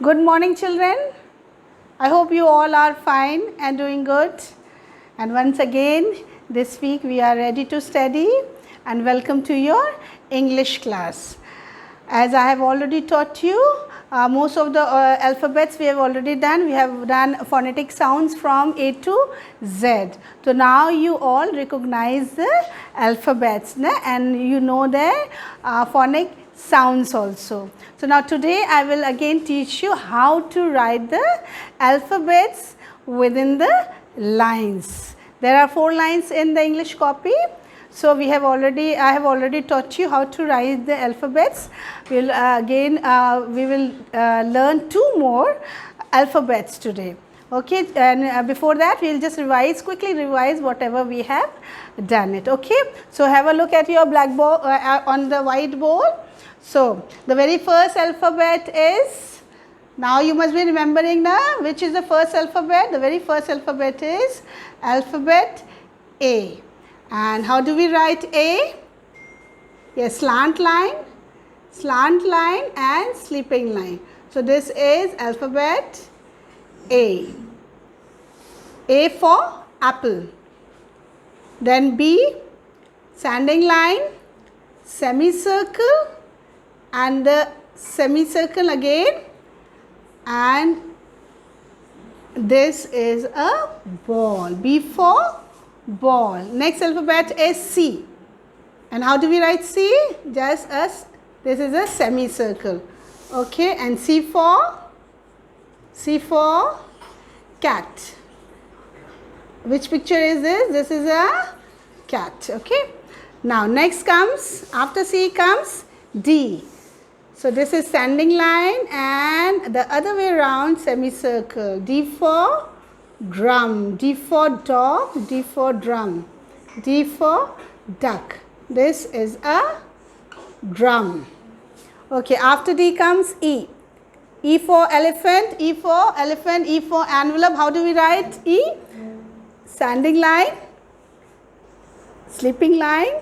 Good morning, children. I hope you all are fine and doing good. And once again, this week we are ready to study and welcome to your English class. As I have already taught you, most of the alphabets we have already done. We have done phonetic sounds from A to Z. So now you all recognize the alphabets and you know their phonic sounds also. So now today I will again teach you how to write the alphabets within the lines. There are 4 lines in the English copy. So I have already taught you how to write the alphabets. We will learn 2 more alphabets today. Okay, and before that we will just quickly revise whatever we have done it. Okay, so have a look at your blackboard on the whiteboard. So the very first alphabet is, now you must be remembering now which is the first alphabet. The very first alphabet is alphabet A. And how do we write A? Yes, slant line and sleeping line. So this is alphabet A. A for apple. Then B, standing line, semicircle and the semicircle again, and this is a ball. B for ball. Next alphabet is C. And how do we write C? Just as this is a semicircle. Okay, and C for cat. Which picture is this? This is a cat. Okay. Now next comes, after C comes D. So this is standing line and the other way around, semicircle. D for drum. D for dog. D for drum. D for duck. This is a drum. Okay, after D comes E. E for elephant. E for elephant. E for envelope. How do we write E? Standing line, sleeping line,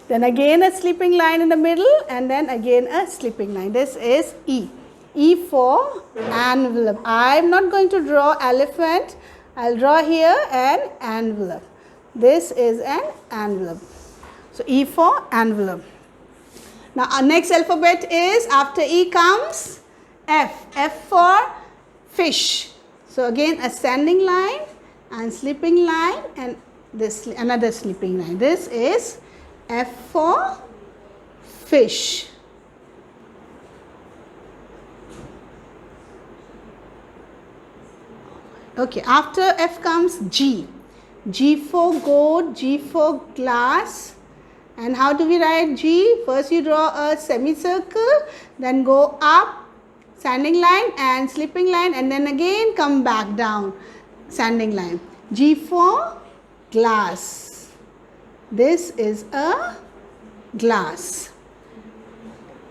then again a sleeping line in the middle, and then again a sleeping line. This is E. E for envelope. I am not going to draw elephant. I will draw here an envelope. This is an envelope. So E for envelope. Now our next alphabet is, after E comes F. F for fish. So again a standing line and sleeping line and this another sleeping line. This is F for fish. Okay, after F comes G. G for goat, G for glass. And how do we write G? First you draw a semicircle, then go up, standing line and sleeping line, and then again come back down, standing line. G for glass. This is a glass.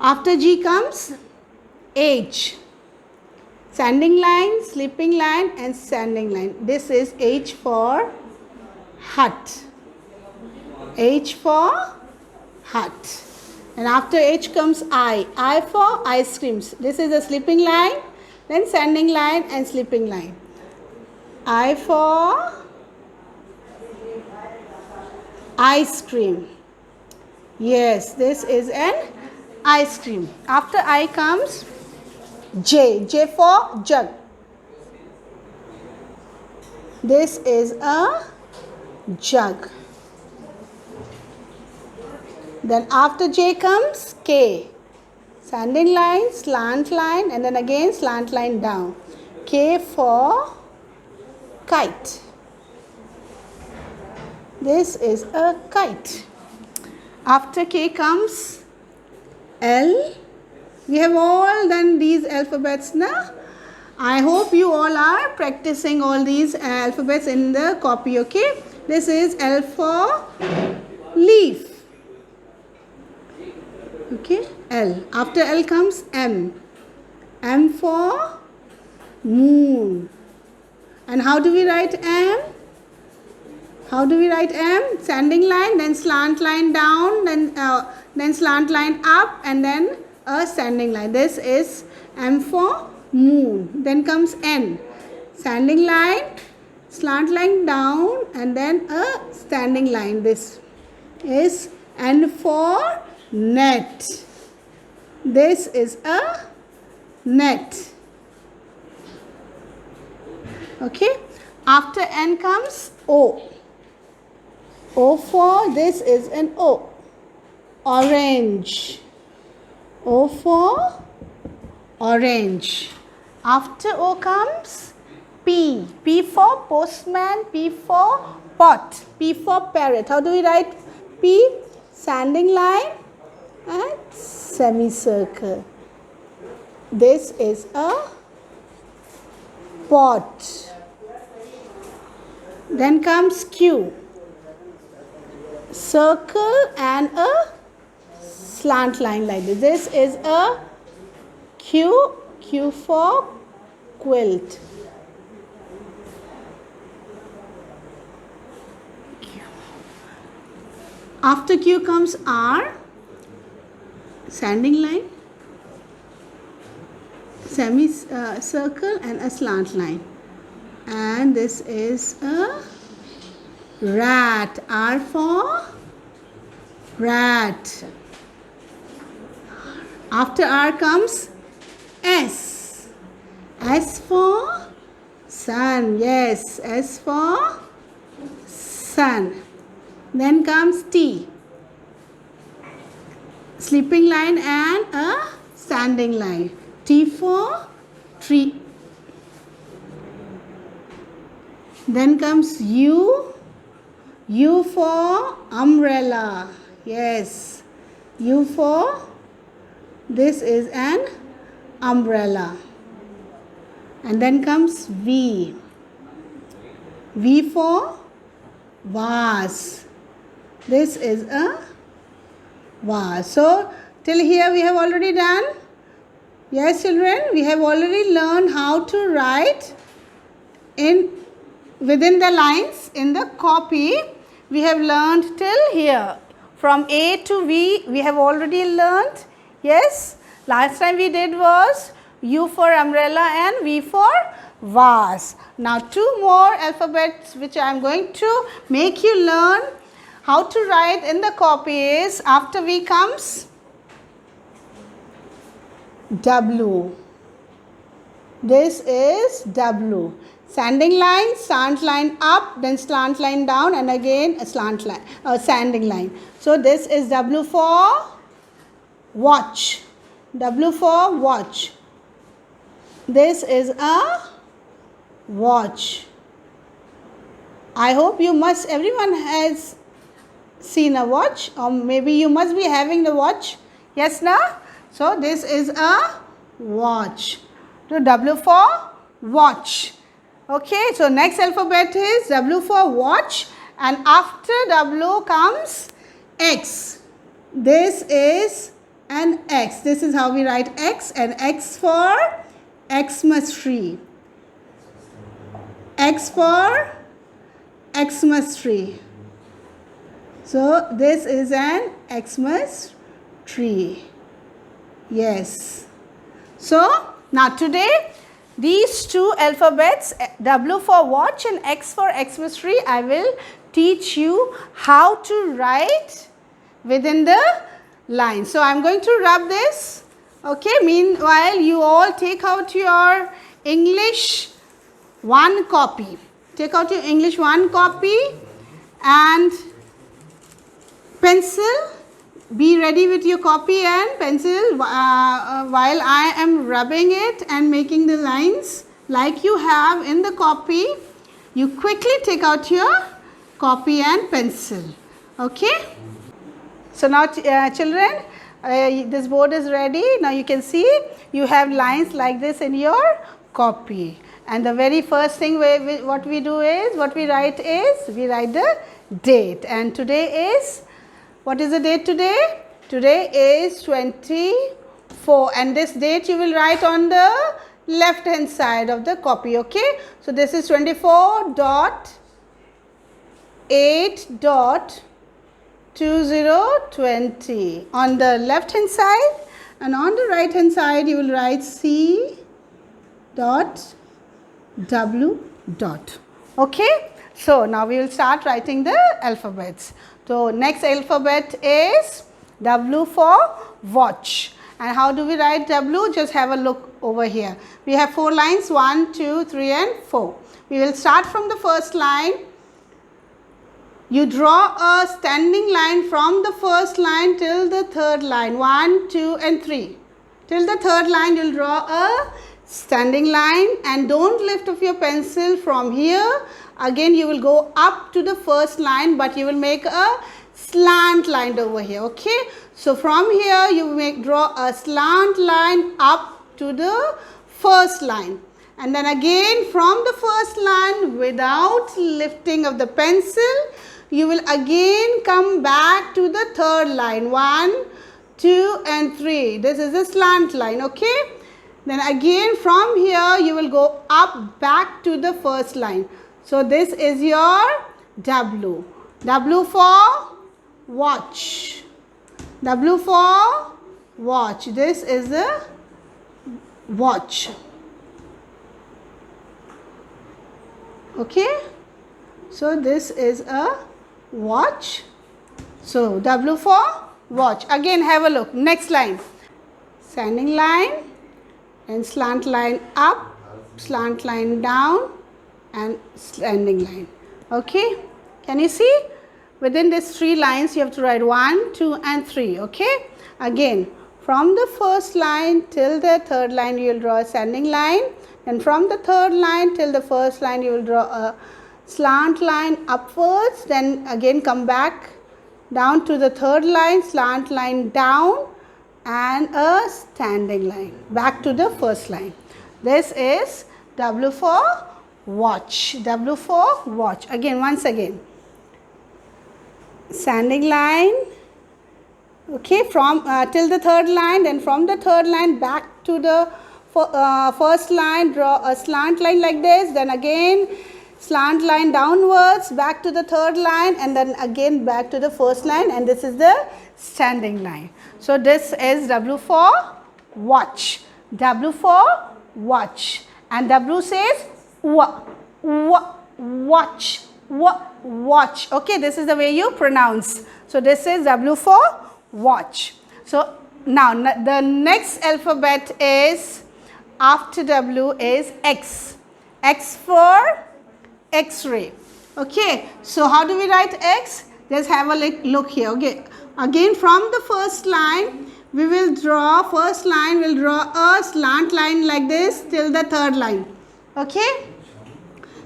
After G comes H. Standing line, sleeping line and standing line. This is H for hut. H for hut. And after H comes I. I for ice creams. This is a sleeping line, then standing line and sleeping line. I for ice cream. Yes, this is an ice cream. After I comes J. J for jug. This is a jug. Then after J comes K. Standing line, slant line and then again slant line down. K for kite. This is a kite. After K comes L. We have all done these alphabets now. I hope you all are practicing all these alphabets in the copy. Okay. This is L for leaf. Okay. L. After L comes M. M for moon. And how do we write M? How do we write M? Standing line, then slant line down, then slant line up, and then a standing line. This is M for moon. Then comes N. Standing line, slant line down, and then a standing line. This is N for net. This is a net. Okay. After N comes O. O for, this is an O. Orange. O for orange. After O comes P. P for postman. P for pot. P for parrot. How do we write P? Standing line and semicircle. This is a pot. Then comes Q. Circle and a slant line like this. This is a Q. Q for quilt. After Q comes R. Standing line, circle and a slant line. And this is a rat. R for rat. After R comes S. S for sun. Yes, S for sun. Then comes T. Sleeping line and a standing line. T for tree. Then comes U. U for umbrella. Yes. U for, this is an umbrella. And then comes V. V for vase. This is a vase. So, till here we have already done. Yes, children, we have already learned how to write within the lines in the copy. We have learned till here. From A to V, we have already learned. Yes, last time we did was U for umbrella and V for vase. Now, two more alphabets which I am going to make you learn how to write in the copy is, after V comes W. This is W. Standing line, slant line up, then slant line down, and again a slant line, standing line. So this is W for watch. W for watch. This is a watch. I hope everyone has seen a watch, or maybe you must be having the watch. Yes, na? So this is a watch. So W for watch. Okay, so next alphabet is W for watch, and after W comes X. This is an X. This is how we write X, and X for Xmas tree. X for Xmas tree. So this is an Xmas tree. Yes. So now today, these two alphabets, W for watch and X for Xmas tree, I will teach you how to write within the line. So I am going to rub this. Okay. Meanwhile, you all take out your English 1 copy. Take out your English 1 copy and pencil. Be ready with your copy and pencil while I am rubbing it and making the lines like you have in the copy. You quickly take out your copy and pencil. Okay. So now children, this board is ready. Now you can see you have lines like this in your copy. And the very first thing what we write is, we write the date. And today is, what is the date today? Today is 24, and this date you will write on the left hand side of the copy. Okay. So this is 24.8.2020 on the left hand side, and on the right hand side you will write C dot W dot. Okay, so now we will start writing the alphabets. So next alphabet is W for watch. And how do we write W? Just have a look over here. We have 4 lines, 1, 2, 3 and 4. We will start from the first line. You draw a standing line from the first line till the third line, 1, 2 and 3. Till the third line you will draw a standing line, and don't lift off your pencil from here. Again you will go up to the first line, but you will make a slant line over here. Okay, so from here you draw a slant line up to the first line, and then again from the first line without lifting of the pencil you will again come back to the third line, 1, 2 and 3. This is a slant line. Okay, then again from here you will go up back to the first line. So this is your W. W for watch. W for watch. This is the watch. Okay, so this is a watch. So W for watch. Again have a look. Next line. Standing line and slant line up, slant line down and standing line. Okay, can you see? Within these 3 lines you have to write 1, 2 and 3. Okay, again from the first line till the third line you will draw a standing line, and from the third line till the first line you will draw a slant line upwards, then again come back down to the third line, slant line down and a standing line back to the first line. This is W for watch. W for watch. Again, once again, standing line, okay, from till the third line, then from the third line back to the first line, draw a slant line like this, then again slant line downwards back to the third line, and then again back to the first line, and this is the standing line. So this is W for watch. W for watch, and W says watch, watch. Okay, this is the way you pronounce. So this is W for watch. So now the next alphabet is after W is X. X for X-ray. Okay, so how do we write X? Just have a look here. Okay, again from the first line we will draw, first line will draw a slant line like this till the third line. Okay,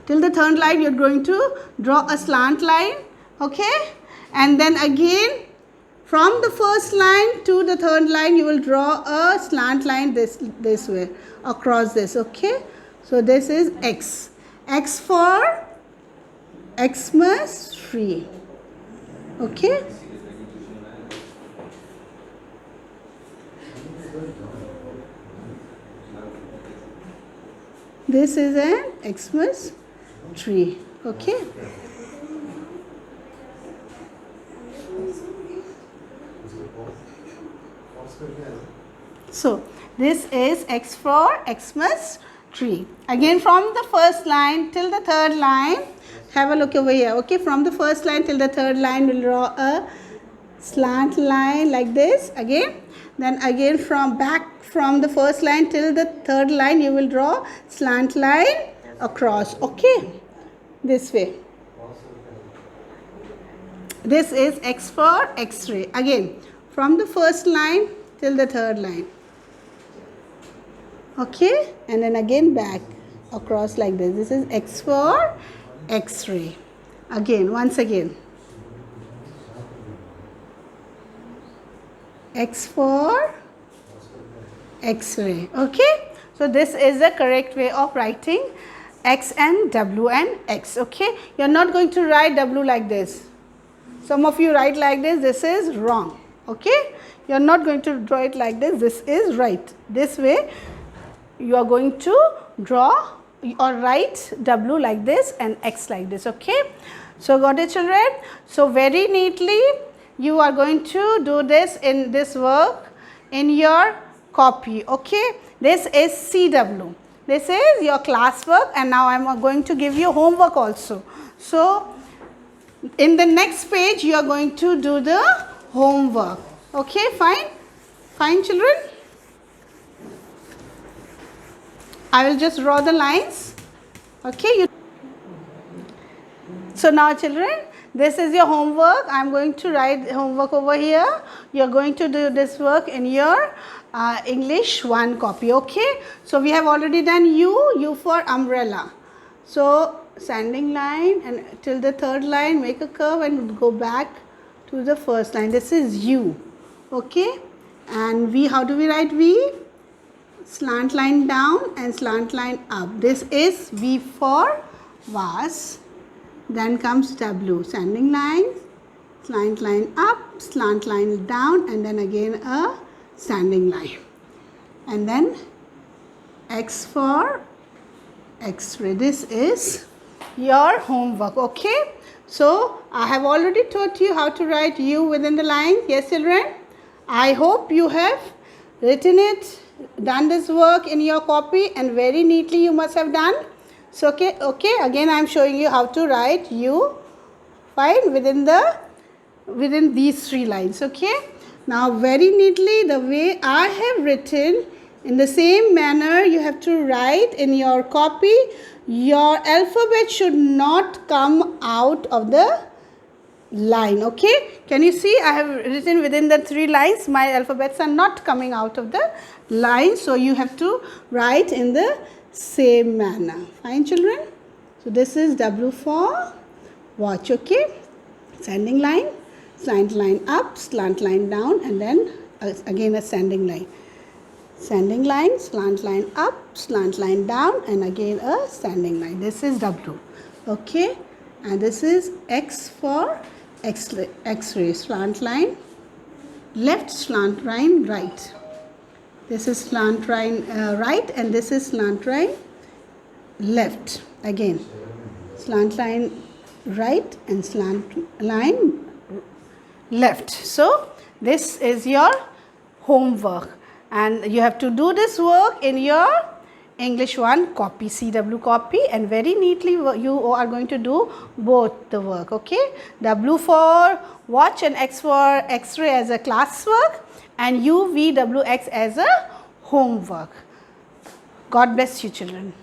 till the third line you're going to draw a slant line. Okay, and then again from the first line to the third line you will draw a slant line this way across this. Okay, so this is X. X for Xmas tree. Okay, this is an Xmas tree. Okay, so this is X for Xmas tree. Again from the first line till the third line, have a look over here. Okay, from the first line till the third line we'll draw a slant line like this again, then again from the first line till the third line you will draw slant line across. Okay, this way. This is X for X-ray. Again from the first line till the third line. Okay, and then again back across like this. This is X for X-ray. Again, once again, X for X-ray. Okay, so this is the correct way of writing X and W and X. Okay, you are not going to write W like this. Some of you write like this. This is wrong. Okay, you are not going to draw it like this. This is right. This way you are going to draw or write W like this and X like this. Okay, so got it, children? So very neatly you are going to do this in this work. in your copy. Okay, this is CW. This is your classwork, and now I am going to give you homework also. So, in the next page you are going to do the homework. Okay, fine? Fine, children? I will just draw the lines. Okay. So now children, this is your homework. I am going to write homework over here. You are going to do this work in your English 1 copy. Okay. So we have already done U for umbrella. So standing line and till the third line, make a curve and go back to the first line. This is U. Okay. And V, how do we write V? Slant line down and slant line up. This is V for vase. Then comes W, standing line, slant line up, slant line down, and then again a standing line. And then X for X-ray. This is your homework. Okay. So I have already taught you how to write U within the line. Yes, children. I hope you have written it, done this work in your copy, and very neatly you must have done. So okay, again I am showing you how to write U, fine, within these 3 lines. Okay, now very neatly the way I have written, in the same manner you have to write in your copy. Your alphabet should not come out of the line. Okay, can you see I have written within the 3 lines, my alphabets are not coming out of the line, so you have to write in the same manner. Fine, children? So this is W for watch. Okay, standing line, slant line up, slant line down, and then again a standing line. Standing line, slant line up, slant line down, and again a standing line. This is W. Okay, and this is X for X-ray, slant line left, slant line right. This is slant line right, and this is slant line left. Again, slant line right and slant line left. So this is your homework, and you have to do this work in your English 1 copy, CW copy, and very neatly you are going to do both the work. Okay, W for watch and X for X-ray as a classwork, and UVWX as a homework. God bless you, children.